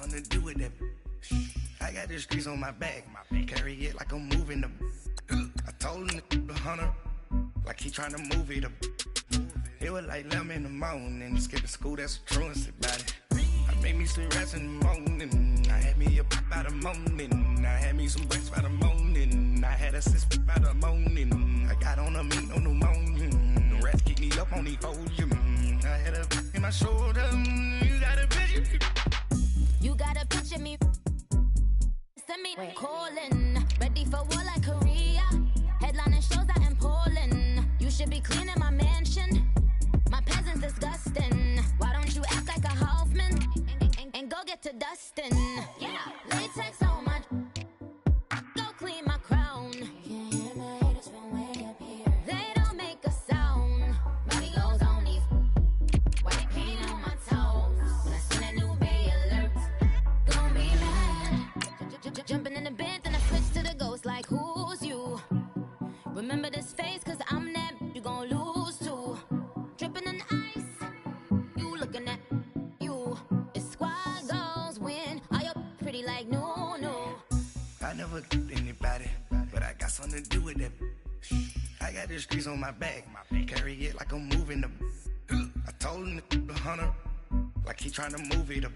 something to do with that. I got the streets on my back. Carry it like I'm moving the. I told him the hunter, like he trying to move it up. It was like 11 in the morning. Skipping school, that's a truancy about it. I made me some rest in the morning. I had me a pop by the morning. I had me some breaks by the morning. I had a sis by the morning. I got on a meat, no pneumonia. The rats keep me up on the podium. I had a in my shoulder. You got a picture. You got a picture me. Send me calling. Ready for war like Korea. Headlining shows out in Poland. You should be cleaning my mansion. My peasants disgusting. Why don't you act like a Hoffman and go get to dustin'? Yeah, latex on my. Go clean my crown. Can't hear my haters from way up here. They don't make a sound. Money goes on these. White paint on my toes. When I send a new bay alert, gonna be mad. Jumping in the bed, then I switch to the ghost like who's you? Remember this face, cause I'm that you gon' lose to. Dripping in ice, you looking at you. It's squad goals win. Are you pretty like no? I never did anybody, but I got something to do with that. I got the streets on my back. Carry it like I'm moving the. I told him the hunter, like he trying to move it up.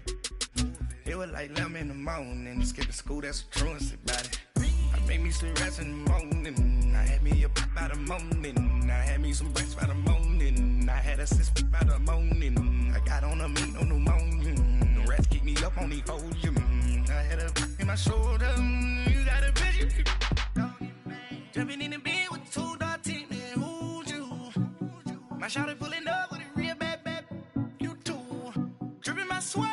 It was like 11 in the morning. Skipping school, that's a truancy about it. I made me some rest in the morning. I had me a pop by the morning. I had me some breaks by the morning. I had a sis by the morning. I got on a meat, no pneumonia. The rats keep me up on the podium. I had a in my shoulder. You got a picture. Jumping in the bed with 2 dark teeth, man. Who's you? My shawty pulling up with a real bad. You too. Dripping my swag.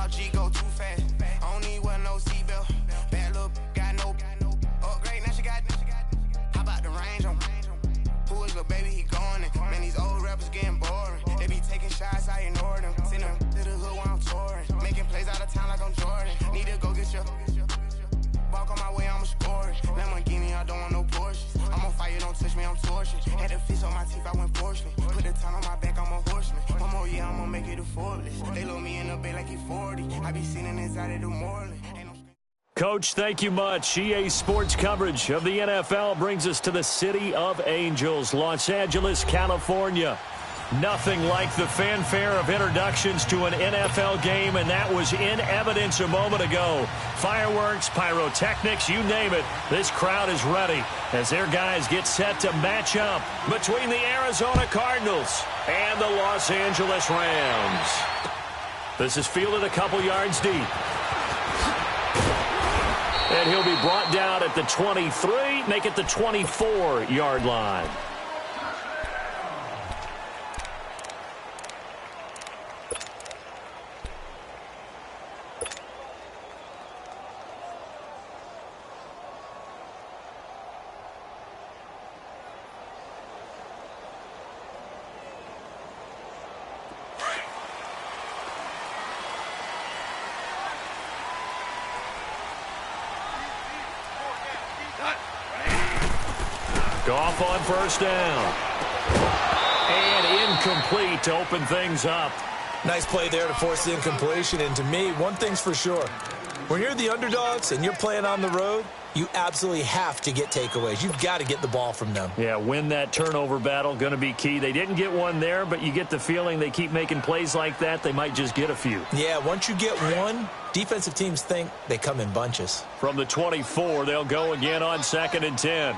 G go too fast. I don't need one no seatbelt. Bad look, got no upgrade. Now she got. How about the range on? Who is the baby? He going in. Man, these old rappers getting boring. They be taking shots, I ignore them. Send them to the hood while I'm touring. Making plays out of town like I'm Jordan. Need to go get your. Walk on my way, I'ma score it. Lamborghini, I don't want no Porsches. I'm on fire, don't touch me, I'm torching. Had a fish on my teeth, I went porcelain. Put the time on my back, I'm a horseman. One more year, I'ma make it a Forbes. They load me in the bay like he 40. I be seen inside of the Moreland. Coach, thank you much. EA Sports coverage of the NFL brings us to the City of Angels, Los Angeles, California. Nothing like the fanfare of introductions to an NFL game, and that was in evidence a moment ago. Fireworks, pyrotechnics, you name it. This crowd is ready as their guys get set to match up between the Arizona Cardinals and the Los Angeles Rams. This is fielded a couple yards deep. And he'll be brought down at the 23, make it the 24-yard line. Goff on first down. And incomplete to open things up. Nice play there to force the incompletion. And to me, one thing's for sure. When you're the underdogs and you're playing on the road, you absolutely have to get takeaways. You've got to get the ball from them. Yeah, win that turnover battle, going to be key. They didn't get one there, but you get the feeling they keep making plays like that, they might just get a few. Yeah, once you get one, defensive teams think they come in bunches. From the 24, they'll go again on 2nd and 10.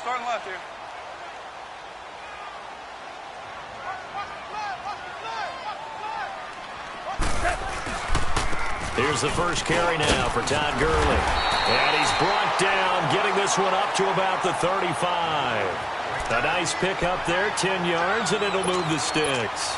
starting left here. Here's the first carry now for Todd Gurley. And he's brought down, getting this one up to about the 35. A nice pick up there, 10 yards, and it'll move the sticks.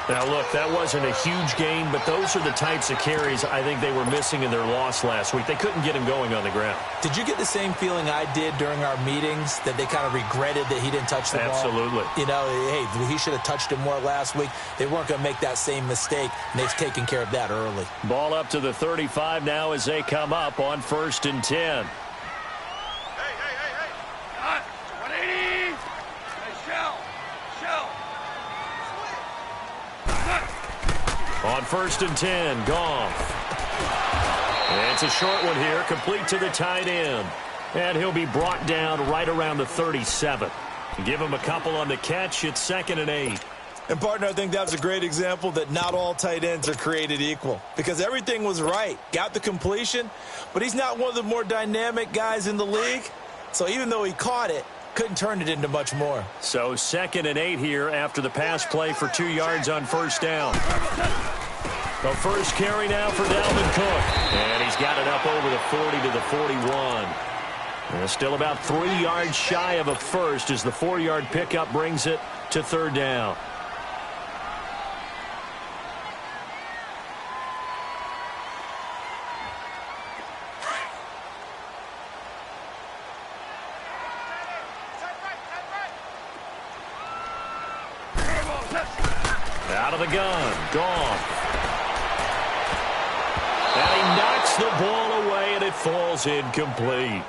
Now, look, that wasn't a huge gain, but those are the types of carries I think they were missing in their loss last week. They couldn't get him going on the ground. Did you get the same feeling I did during our meetings, that they kind of regretted that he didn't touch the ball? Absolutely. You know, hey, he should have touched it more last week. They weren't going to make that same mistake, and they've taken care of that early. Ball up to the 35 now as they come up on 1st and 10. On 1st and 10, Goff. And it's a short one here, complete to the tight end. And he'll be brought down right around the 37. Give him a couple on the catch. It's 2nd and 8. And, partner, I think that was a great example that not all tight ends are created equal. Because everything was right. Got the completion, but he's not one of the more dynamic guys in the league. So even though he caught it, couldn't turn it into much more. So 2nd and 8 here after the pass play for 2 yards on 1st down. The first carry now for Dalvin Cook. And he's got it up over the 40 to the 41. And still about 3 yards shy of a first as the 4-yard pickup brings it to 3rd down. Out of the gun, Goff. And he knocks the ball away, and it falls incomplete.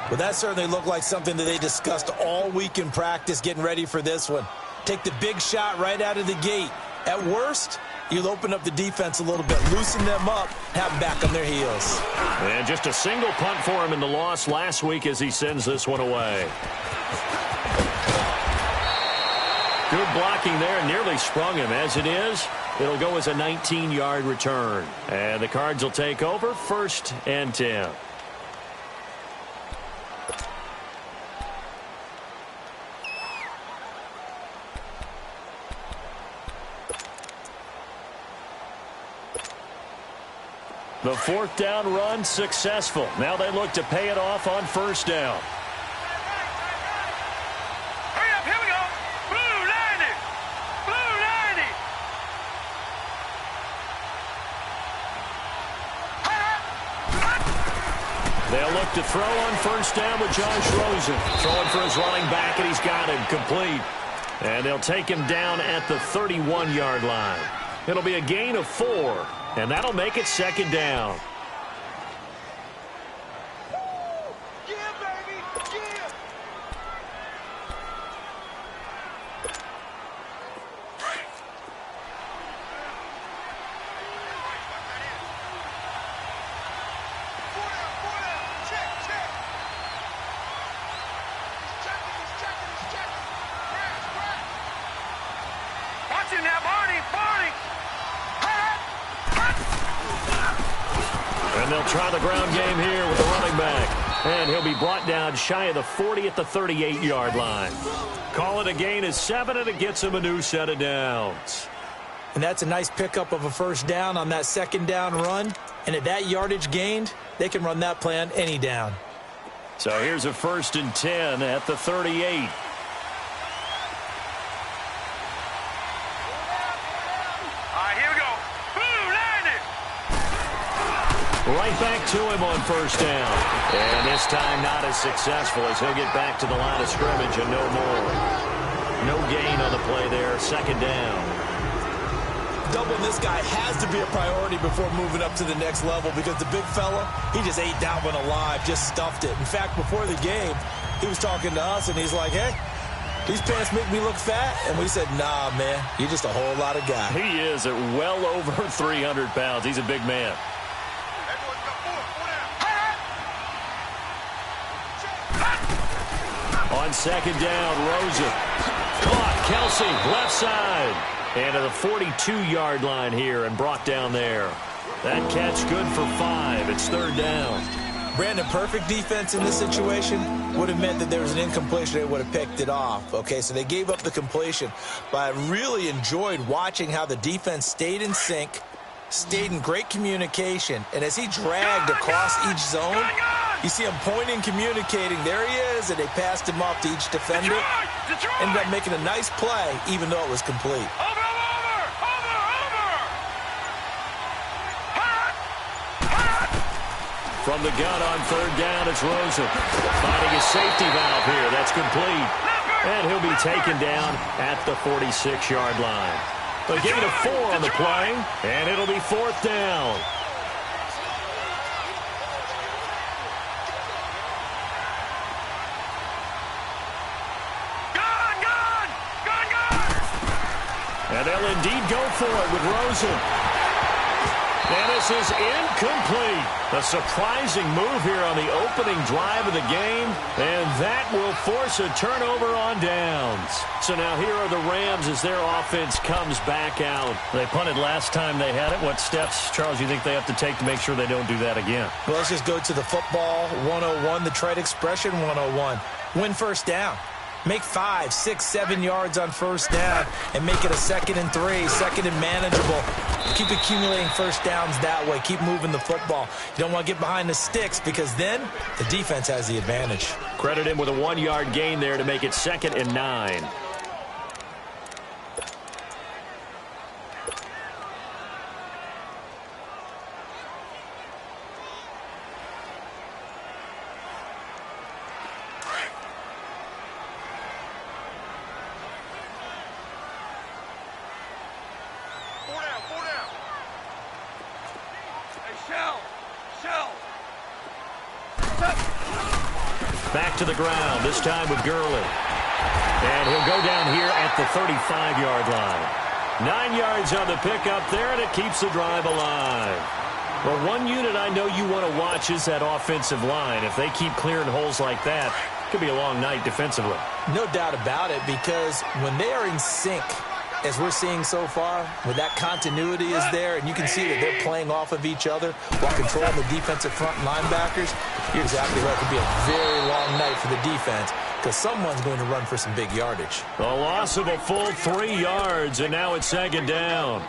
Well, that certainly looked like something that they discussed all week in practice getting ready for this one. Take the big shot right out of the gate. At worst, you'll open up the defense a little bit, loosen them up, have them back on their heels. And just a single punt for him in the loss last week as he sends this one away. Good blocking there, nearly sprung him. As it is, it'll go as a 19-yard return. And the Cards will take over 1st and 10. The 4th down run successful. Now they look to pay it off on 1st down. They'll look to throw on 1st down with Josh Rosen. Throwing for his running back, and he's got him complete. And they'll take him down at the 31-yard line. It'll be a gain of 4, and that'll make it 2nd down. And they'll try the ground game here with the running back. And he'll be brought down shy of the 40 at the 38-yard line. Call it a gain of 7, and it gets him a new set of downs. And that's a nice pickup of a 1st down on that 2nd down run. And at that yardage gained, they can run that play on any down. So here's a 1st and 10 at the 38. Right back to him on 1st down. And this time not as successful as he'll get back to the line of scrimmage and no more. No gain on the play there. 2nd down. Doubling this guy has to be a priority before moving up to the next level because the big fella, he just ate that one alive, just stuffed it. In fact, before the game, he was talking to us, and he's like, hey, these pants make me look fat. And we said, nah, man, you're just a whole lot of guy. He is at well over 300 pounds. He's a big man. On 2nd down, Rosen. Caught, Kelsey, left side. And to the 42-yard line here and brought down there. That catch good for 5. It's 3rd down. Brandon, perfect defense in this situation would have meant that there was an incompletion. They would have picked it off. Okay, so they gave up the completion. But I really enjoyed watching how the defense stayed in sync, stayed in great communication. And as he dragged across each zone, you see him pointing, communicating. There he is, and they passed him off to each defender. Ended up making a nice play, even though it was complete. From the gun on third down, it's Rosen. Finding a safety valve here. That's complete. And he'll be taken down at the 46-yard line. A gain of 4 on the play, and it'll be 4th down. And they'll indeed go for it with Rosen. And this is incomplete. A surprising move here on the opening drive of the game, and that will force a turnover on downs. So now here are the Rams as their offense comes back out. They punted last time they had it. What steps, Charles, you think they have to take to make sure they don't do that again? Well, let's just go to the football 101, the trade expression 101. Win first down. Make 5, 6, 7 yards on first down and make it a 2nd and 3, 2nd and manageable. Keep accumulating first downs that way. Keep moving the football. You don't want to get behind the sticks because then the defense has the advantage. Credit him with a 1-yard gain there to make it 2nd and 9. Back to the ground, this time with Gurley. And he'll go down here at the 35-yard line. 9 yards on the pickup there, and it keeps the drive alive. Well, one unit I know you want to watch is that offensive line. If they keep clearing holes like that, it could be a long night defensively. No doubt about it, because when they are in sync, as we're seeing so far, when that continuity is there, and you can see that they're playing off of each other while controlling the defensive front linebackers, you're exactly right. It could be a very long night for the defense because someone's going to run for some big yardage. A loss of a full 3 yards, and now it's 2nd down.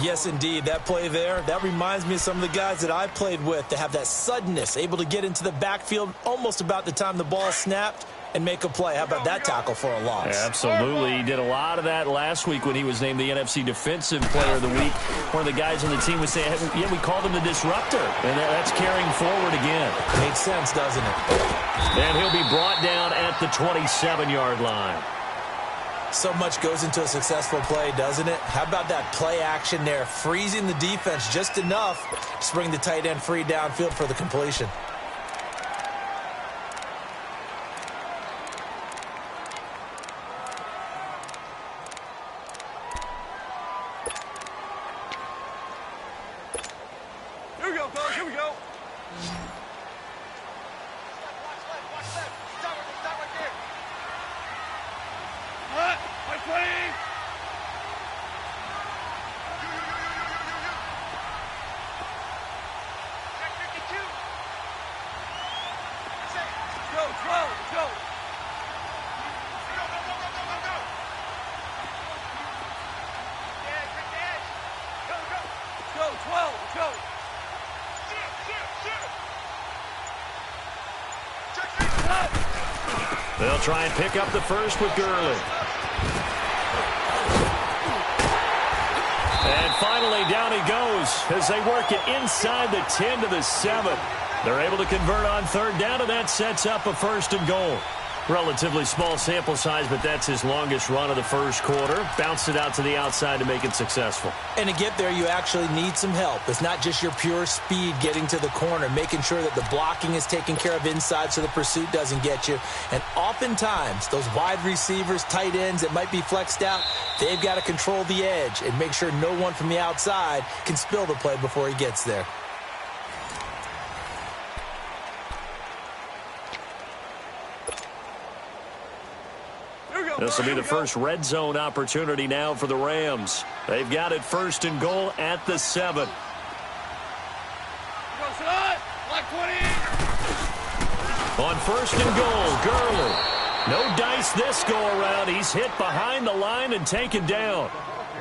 Yes, indeed. That play there, that reminds me of some of the guys that I played with to have that suddenness, able to get into the backfield almost about the time the ball snapped and make a play. How about that tackle for a loss? Absolutely. He did a lot of that last week when he was named the NFC Defensive Player of the Week. One of the guys on the team was saying, yeah, we called him the disruptor. And that's carrying forward again. Makes sense, doesn't it? And he'll be brought down at the 27-yard line. So much goes into a successful play, doesn't it? How about that play action there, freezing the defense just enough to bring the tight end free downfield for the completion. Here we go, fellas. Here we go. Stop right there. Hut, my plane. Check 52. That's it. Let's go, 12. Let's go. Go. Yeah, take the edge. Go. Let's go, 12. Let's go. They'll try and pick up the first with Gurley. And finally, down he goes as they work it inside the 10 to the 7. They're able to convert on third down, and that sets up a 1st and goal. Relatively small sample size, but that's his longest run of the first quarter. Bounced it out to the outside to make it successful. And to get there, you actually need some help. It's not just your pure speed getting to the corner, making sure that the blocking is taken care of inside so the pursuit doesn't get you. And oftentimes, those wide receivers, tight ends that might be flexed out, they've got to control the edge and make sure no one from the outside can spill the play before he gets there. This will be the first red zone opportunity now for the Rams. They've got it 1st and goal at the 7. Go, son. Black 20. On first and goal, Gurley. No dice this go-around. He's hit behind the line and taken down.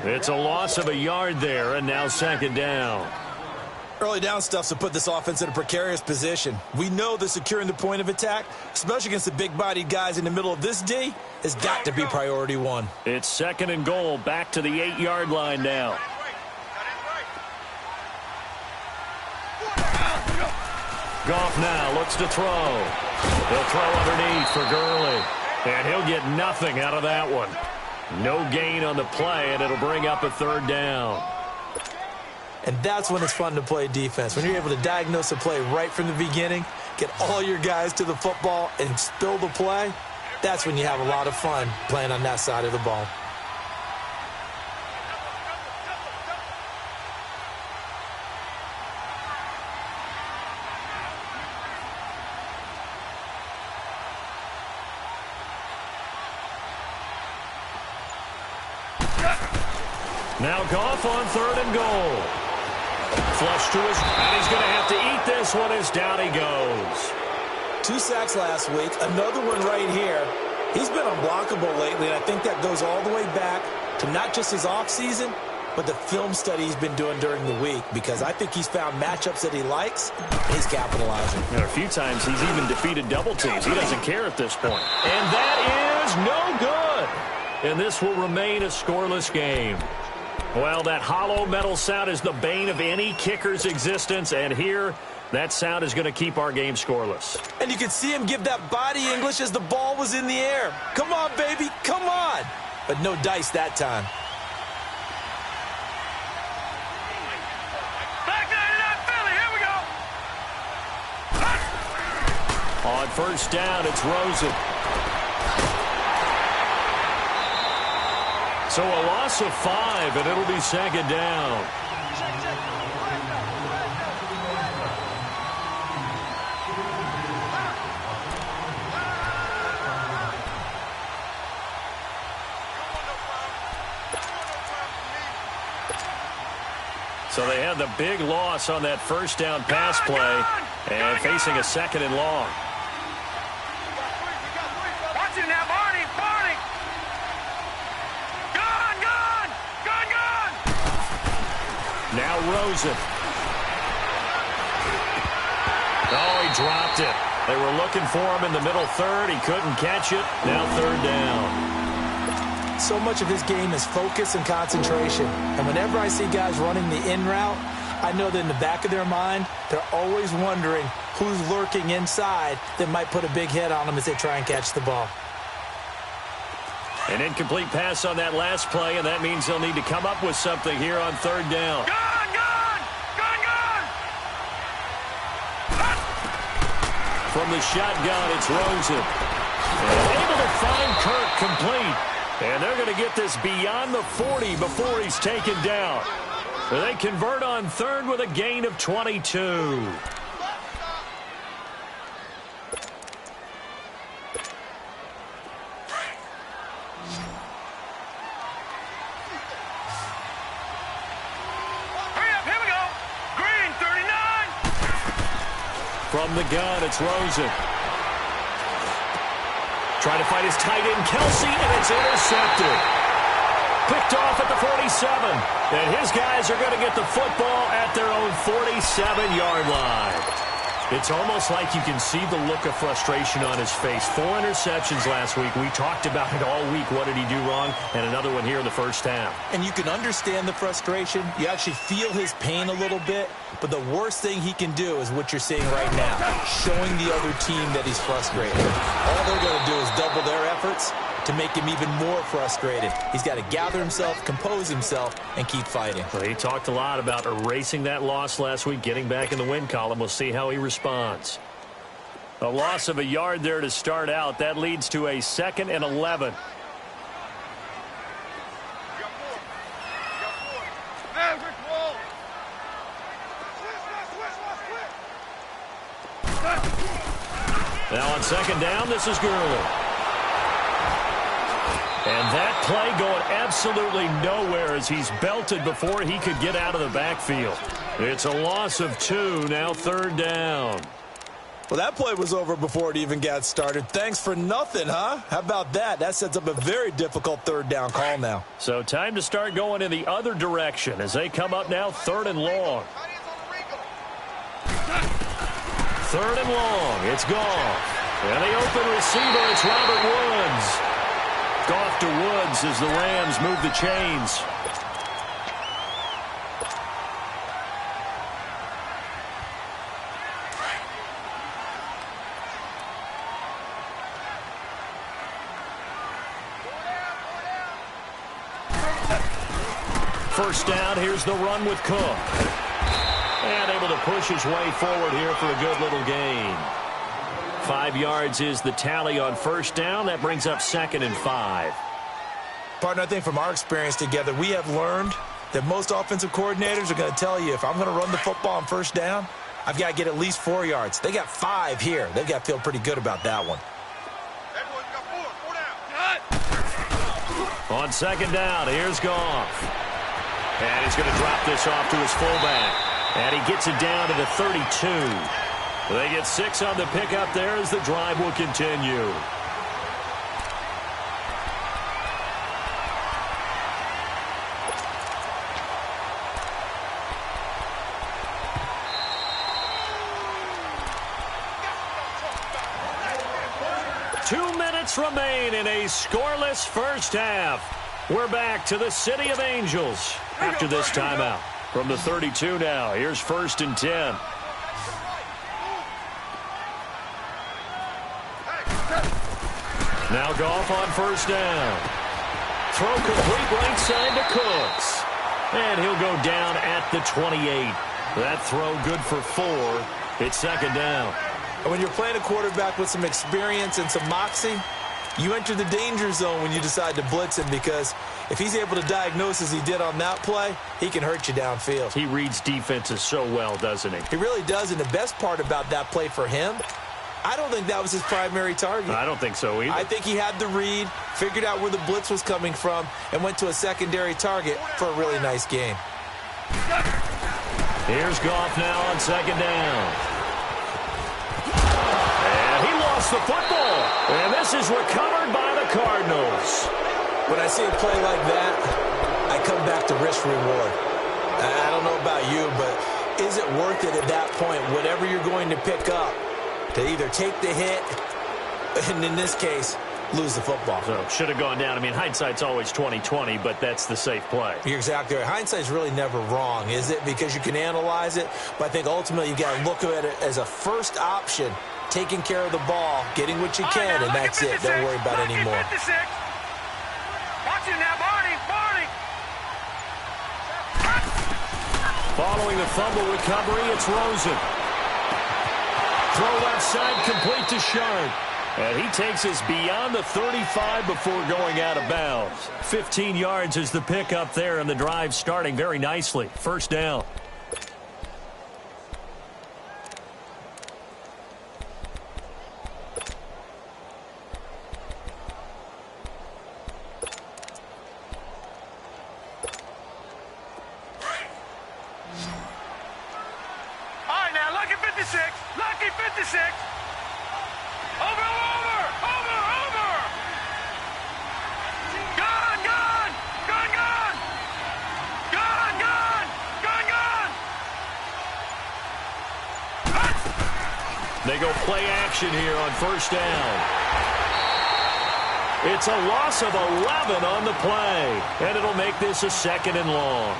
It's a loss of a yard there, and now second down. Early down stuff's to put this offense in a precarious position. We know that securing the point of attack, especially against the big-bodied guys in the middle of this D, has got to be priority one. It's second and goal, back to the 8-yard line now. Goff now looks to throw. He'll throw underneath for Gurley. And he'll get nothing out of that one. No gain on the play, and it'll bring up a third down. And that's when it's fun to play defense. When you're able to diagnose a play right from the beginning, get all your guys to the football, and spill the play, that's when you have a lot of fun playing on that side of the ball. Now Goff on third and goal. Flush to his, and he's going to have to eat this one as down he goes. 2 sacks last week, another one right here. He's been unblockable lately, and I think that goes all the way back to not just his offseason, but the film study he's been doing during the week, because I think he's found matchups that he likes, and he's capitalizing. And a few times he's even defeated double teams. He doesn't care at this point. And that is no good. And this will remain a scoreless game. Well, that hollow metal sound is the bane of any kicker's existence, and here, that sound is going to keep our game scoreless. And you could see him give that body English as the ball was in the air. Come on, baby, come on. But no dice that time. Back there, not Philly. Here we go. On first down, it's Rosen. So a loss of 5, and it'll be second down. So they had the big loss on that first down pass play, and facing a second and long. Watch it now, Barney. Now Rosen. Oh, he dropped it. They were looking for him in the middle third. He couldn't catch it. Now third down. So much of his game is focus and concentration. And whenever I see guys running the in route, I know that in the back of their mind, they're always wondering who's lurking inside that might put a big hit on them as they try and catch the ball. An incomplete pass on that last play, and that means they'll need to come up with something here on third down. Gone! From the shotgun, it's Rosen. And able to find Kirk complete. And they're going to get this beyond the 40 before he's taken down. So they convert on third with a gain of 22. From the gun, it's Rosen. Trying to find his tight end, Kelsey, and it's intercepted. Picked off at the 47. And his guys are going to get the football at their own 47-yard line. It's almost like you can see the look of frustration on his face. 4 interceptions last week. We talked about it all week. What did he do wrong? And another one here in the first half. And you can understand the frustration. You actually feel his pain a little bit. But the worst thing he can do is what you're seeing right now, showing the other team that he's frustrated. All they're going to do is double their efforts to make him even more frustrated. He's got to gather himself, compose himself, and keep fighting. Well, he talked a lot about erasing that loss last week, getting back in the win column. We'll see how he responds. A loss of a yard there to start out. That leads to a 2nd and 11. Now on second down, this is Gurley. And that play going absolutely nowhere as he's belted before he could get out of the backfield. It's a loss of 2, now third down. Well, that play was over before it even got started. Thanks for nothing, huh? How about that? That sets up a very difficult third down call now. So time to start going in the other direction as they come up now 3rd and long. 3rd and long. It's Goff. And the open receiver, it's Robert Woods. Goff to Woods as the Rams move the chains. First down, here's the run with Cook. And able to push his way forward here for a good little gain. 5 yards is the tally on first down. That brings up 2nd and 5. Partner, I think from our experience together, we have learned that most offensive coordinators are going to tell you, if I'm going to run the football on first down, I've got to get at least 4 yards. They got 5 here. They've got to feel pretty good about that one. On 2nd down, here's Goff. And he's going to drop this off to his fullback. And he gets it down to the 32. They get 6 on the pickup there as the drive will continue. Two minutes remain in a scoreless first half. We're back to the City of Angels after this timeout. From the 32 now, here's 1st and 10. Now Goff on first down. Throw complete right side to Cooks. And he'll go down at the 28. That throw good for 4. It's 2nd down. And when you're playing a quarterback with some experience and some moxie, you enter the danger zone when you decide to blitz him, because if he's able to diagnose as he did on that play, he can hurt you downfield. He reads defenses so well, doesn't he? He really does, and the best part about that play for him, I don't think that was his primary target. I don't think so either. I think he had the read, figured out where the blitz was coming from, and went to a secondary target for a really nice game. Here's Goff now on 2nd down. And he lost the football. And this is recovered by the Cardinals. When I see a play like that, I come back to risk reward. I don't know about you, but is it worth it at that point, whatever you're going to pick up, to either take the hit, and in this case, lose the football? So should have gone down. I mean, hindsight's always 20/20, but that's the safe play. You're exactly right. Hindsight's really never wrong, is it? Because you can analyze it, but I think ultimately you got to look at it as a first option, taking care of the ball, getting what you can, and that's it. Don't worry about it anymore. Watch it now, Barney. Following the fumble recovery, it's Rosen. Throw left side, complete to Sharp. And he takes us beyond the 35 before going out of bounds. 15 yards is the pickup there, and the drive starting very nicely. First down. Lucky 56. Over. Gone. They go play action here on first down. It's a loss of 11 on the play, and it'll make this a 2nd and long.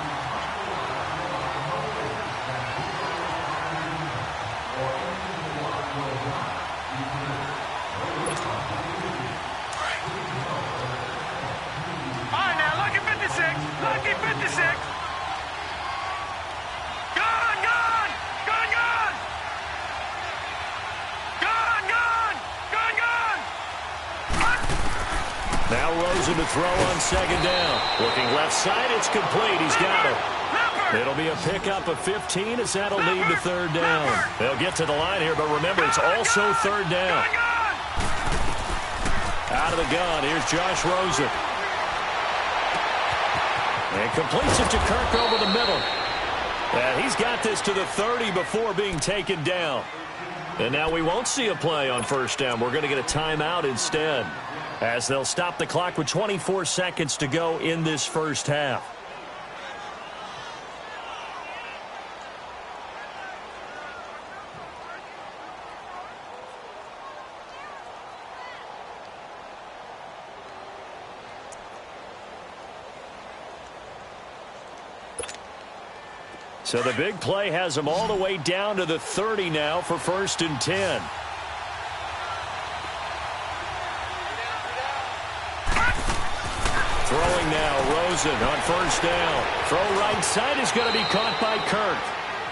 Now Rosen to throw on 2nd down. Looking left side, it's complete. He's got it. It'll be a pickup of 15 as that'll lead to 3rd down. They'll get to the line here, but remember, it's also 3rd down. Out of the gun, here's Josh Rosen. And completes it to Kirk over the middle. And he's got this to the 30 before being taken down. And now we won't see a play on first down. We're going to get a timeout instead, as they'll stop the clock with 24 seconds to go in this first half. So the big play has them all the way down to the 30 now for 1st and 10. Throwing now, Rosen on first down. Throw right side is going to be caught by Kirk.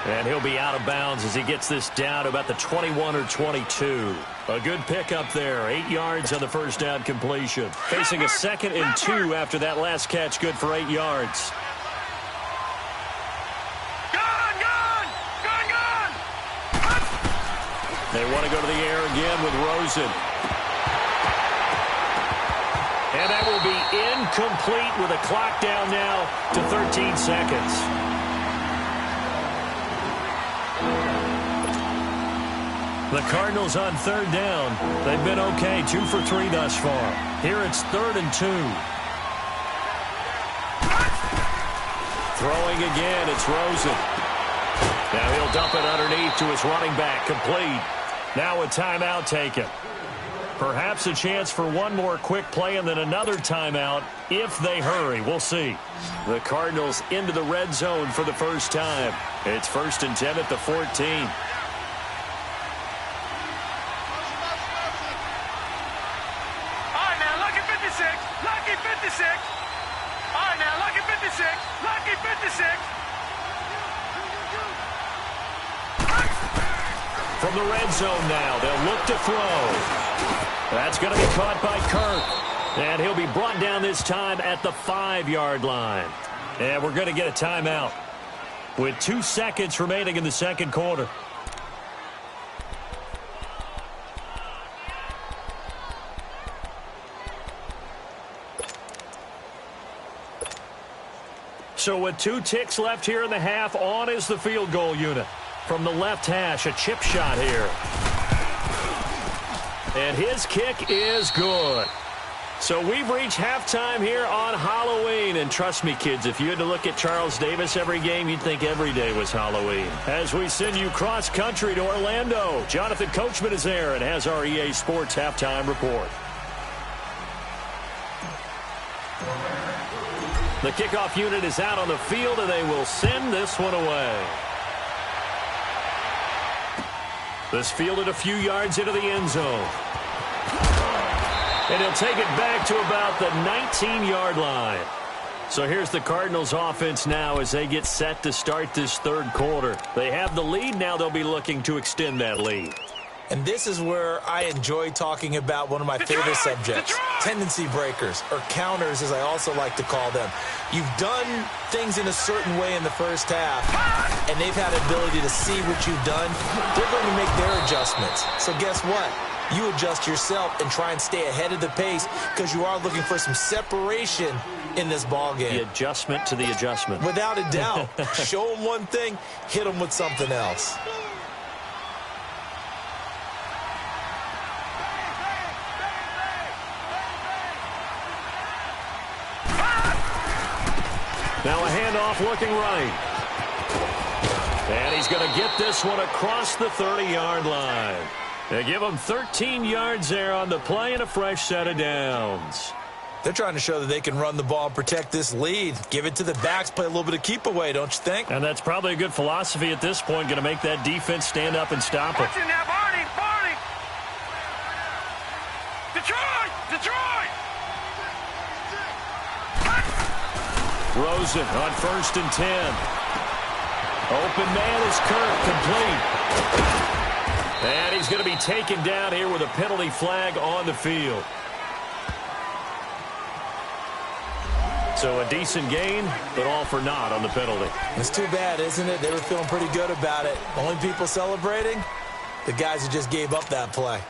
And he'll be out of bounds as he gets this down to about the 21 or 22. A good pickup there. 8 yards on the first down completion. Facing a 2nd and 2 after that last catch, good for 8 yards. They want to go to the air again with Rosen. And that will be incomplete with a clock down now to 13 seconds. The Cardinals on 3rd down. They've been okay, 2 for 3 thus far. Here it's 3rd and 2. Throwing again, it's Rosen. Now he'll dump it underneath to his running back, complete. Now a timeout taken. Perhaps a chance for one more quick play and then another timeout if they hurry. We'll see. The Cardinals into the red zone for the first time. It's 1st and 10 at the 14. All right, now, lucky 56. Lucky 56. All right, now, lucky 56. Lucky 56. From the red zone now, they'll look to throw. That's going to be caught by Kirk. And he'll be brought down this time at the 5-yard line. And we're going to get a timeout with 2 seconds remaining in the second quarter. So with 2 ticks left here in the half, on is the field goal unit. From the left hash, a chip shot here. And his kick is good. So we've reached halftime here on Halloween. And trust me, kids, if you had to look at Charles Davis every game, you'd think every day was Halloween. As we send you cross-country to Orlando, Jonathan Coachman is there and has our EA Sports halftime report. The kickoff unit is out on the field, and they will send this one away. This fielded a few yards into the end zone. And he'll take it back to about the 19-yard line. So here's the Cardinals offense now as they get set to start this third quarter. They have the lead. Now they'll be looking to extend that lead. And this is where I enjoy talking about one of my favorite subjects, tendency breakers, or counters as I also like to call them. You've done things in a certain way in the first half, and they've had the ability to see what you've done. They're going to make their adjustments. So guess what? You adjust yourself and try and stay ahead of the pace because you are looking for some separation in this ball game. The adjustment to the adjustment. Without a doubt. Show them one thing, hit them with something else. Now a handoff looking right. And he's going to get this one across the 30-yard line. They give him 13 yards there on the play and a fresh set of downs. They're trying to show that they can run the ball and protect this lead. Give it to the backs, play a little bit of keep away, don't you think? And that's probably a good philosophy at this point, going to make that defense stand up and stop it. Watching now, Barney, Barney. Detroit, Detroit. Rosen on 1st and 10. Open man is Kirk, complete. And he's going to be taken down here with a penalty flag on the field. So a decent gain, but all for naught on the penalty. It's too bad, isn't it? They were feeling pretty good about it. Only people celebrating, the guys who just gave up that play.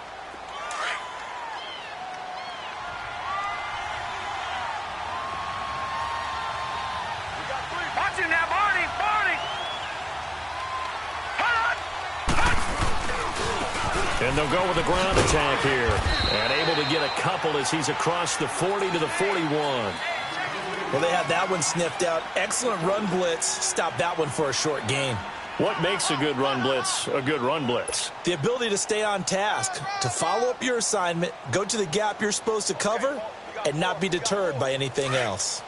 Watching now, Barney, Barney. And they'll go with a ground attack here. And able to get a couple as he's across the 40 to the 41. Well, they have that one sniffed out. Excellent run blitz. Stop that one for a short gain. What makes a good run blitz a good run blitz? The ability to stay on task, to follow up your assignment, go to the gap you're supposed to cover, and not be deterred by anything else.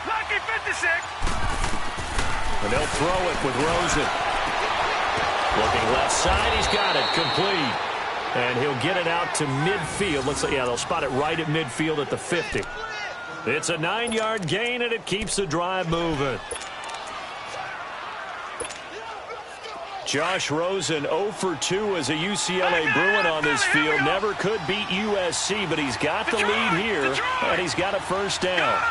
Lucky 56. And they'll throw it with Rosen. Looking left side, he's got it, complete. And he'll get it out to midfield. Looks like, yeah, they'll spot it right at midfield at the 50. It's a 9-yard gain, and it keeps the drive moving. Josh Rosen 0 for 2 as a UCLA Bruin on this field. Never could beat USC, but he's got the lead here, and he's got a first down.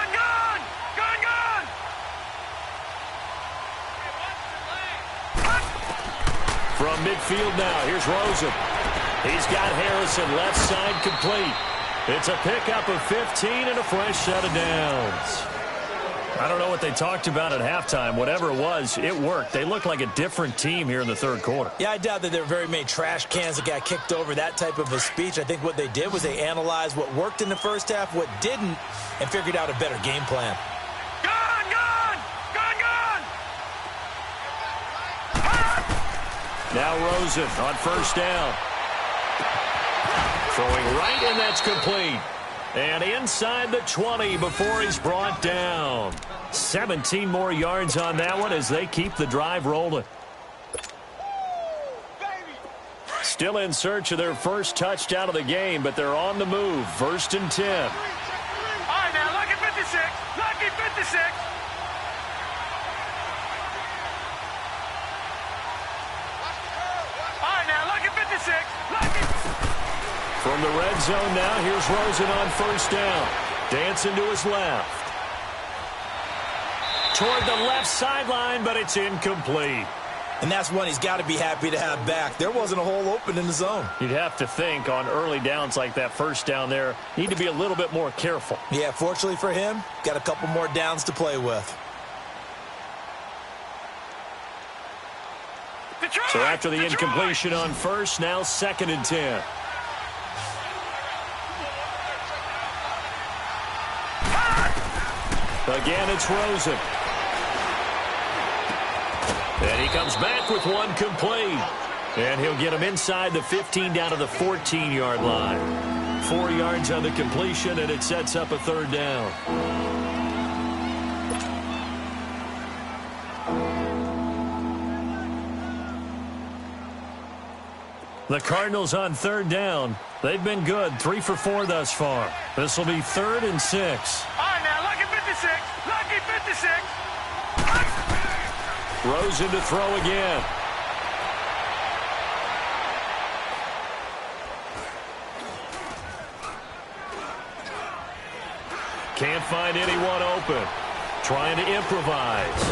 From midfield now, here's Rosen. He's got Harrison left side complete. It's a pickup of 15 and a fresh set of downs. I don't know what they talked about at halftime. Whatever it was, it worked. They looked like a different team here in the third quarter. Yeah, I doubt that there were very many trash cans that got kicked over, that type of a speech. I think what they did was they analyzed what worked in the first half, what didn't, and figured out a better game plan. Now Rosen on first down. Throwing right, and that's complete. And inside the 20 before he's brought down. 17 more yards on that one as they keep the drive rolling. Still in search of their first touchdown of the game, but they're on the move. First and 10. All right, now, lucky 56. Lucky 56. From the red zone now, here's Rosen on first down. Dancing to his left. Toward the left sideline, but it's incomplete. And that's one he's got to be happy to have back. There wasn't a hole open in the zone. You'd have to think on early downs like that first down there, need to be a little bit more careful. Yeah, fortunately for him, got a couple more downs to play with. So after the incompletion on first, now second and 10. Again, it's Rosen. And he comes back with one complete. And he'll get him inside the 15 down to the 14-yard line. 4 yards on the completion, and it sets up a third down. The Cardinals on third down. They've been good, 3 for 4 thus far. This will be 3rd and 6. All right, now, lucky 56. Lucky 56. Rosen to throw again. Can't find anyone open. Trying to improvise.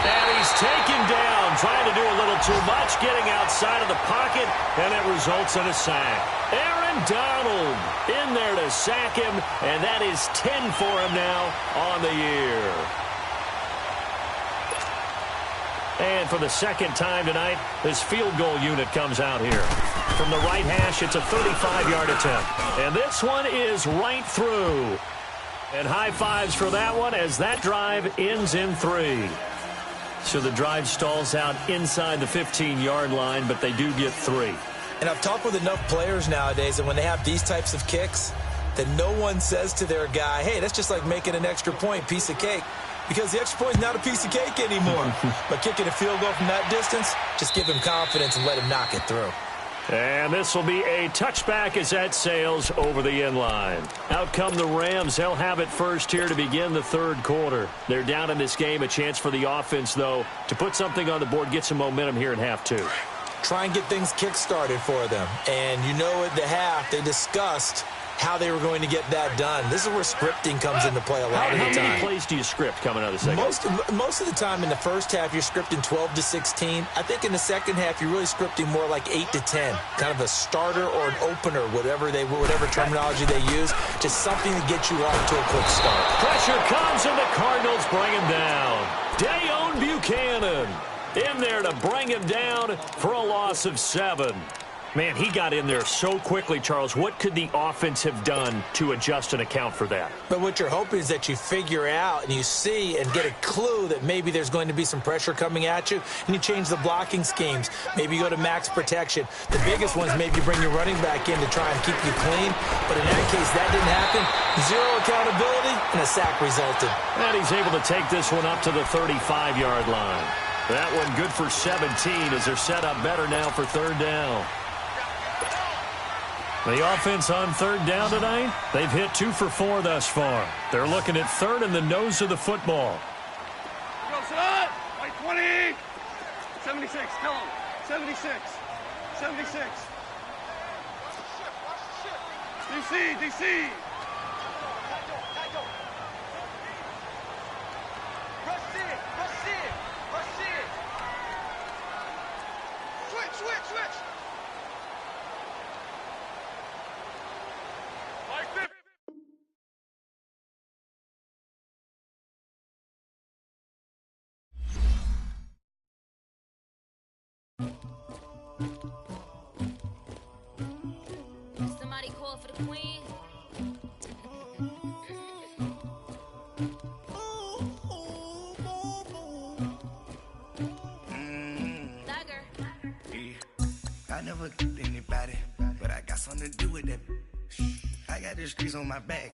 And he's taken down, trying to do a little too much, getting outside of the pocket, and it results in a sack. Aaron Donald in there to sack him, and that is 10 for him now on the year. And for the second time tonight, this field goal unit comes out here. From the right hash, it's a 35-yard attempt. And this one is right through. And high fives for that one as that drive ends in 3. So the drive stalls out inside the 15-yard line, but they do get 3. And I've talked with enough players nowadays, and when they have these types of kicks, that no one says to their guy, hey, that's just like making an extra point, piece of cake. Because the extra point is not a piece of cake anymore. But kicking a field goal from that distance, just give him confidence and let him knock it through. And this will be a touchback as that sails over the end line. Out come the Rams. They'll have it first here to begin the third quarter. They're down in this game. A chance for the offense, though, to put something on the board, get some momentum here in half 2. try and get things kick-started for them. And you know at the half, they discussed how they were going to get that done. This is where scripting comes into play a lot of the time. How many plays do you script coming out of the second? Most of the time in the first half, you're scripting 12 to 16. I think in the second half, you're really scripting more like 8 to 10, kind of a starter or an opener, whatever terminology they use, just something to get you off to a quick start. Pressure comes, and the Cardinals bring him down. Dayon Buchanan in there to bring him down for a loss of 7. Man, he got in there so quickly, Charles. What could the offense have done to adjust and account for that? But what you're hoping is that you figure out and you see and get a clue that maybe there's going to be some pressure coming at you, and you change the blocking schemes. Maybe you go to max protection. The biggest ones, maybe you bring your running back in to try and keep you clean. But in that case, that didn't happen. 0 accountability, and a sack resulted. And he's able to take this one up to the 35-yard line. That one good for 17 as they're set up better now for third down. The offense on third down tonight, they've hit 2 for 4 thus far. They're looking at third in the nose of the football. Go, sit White 20. 76, tell him. 76. 76. DC. Switch. Somebody call for the queen. I never anybody, but I got something to do with that. I got the streets on my back.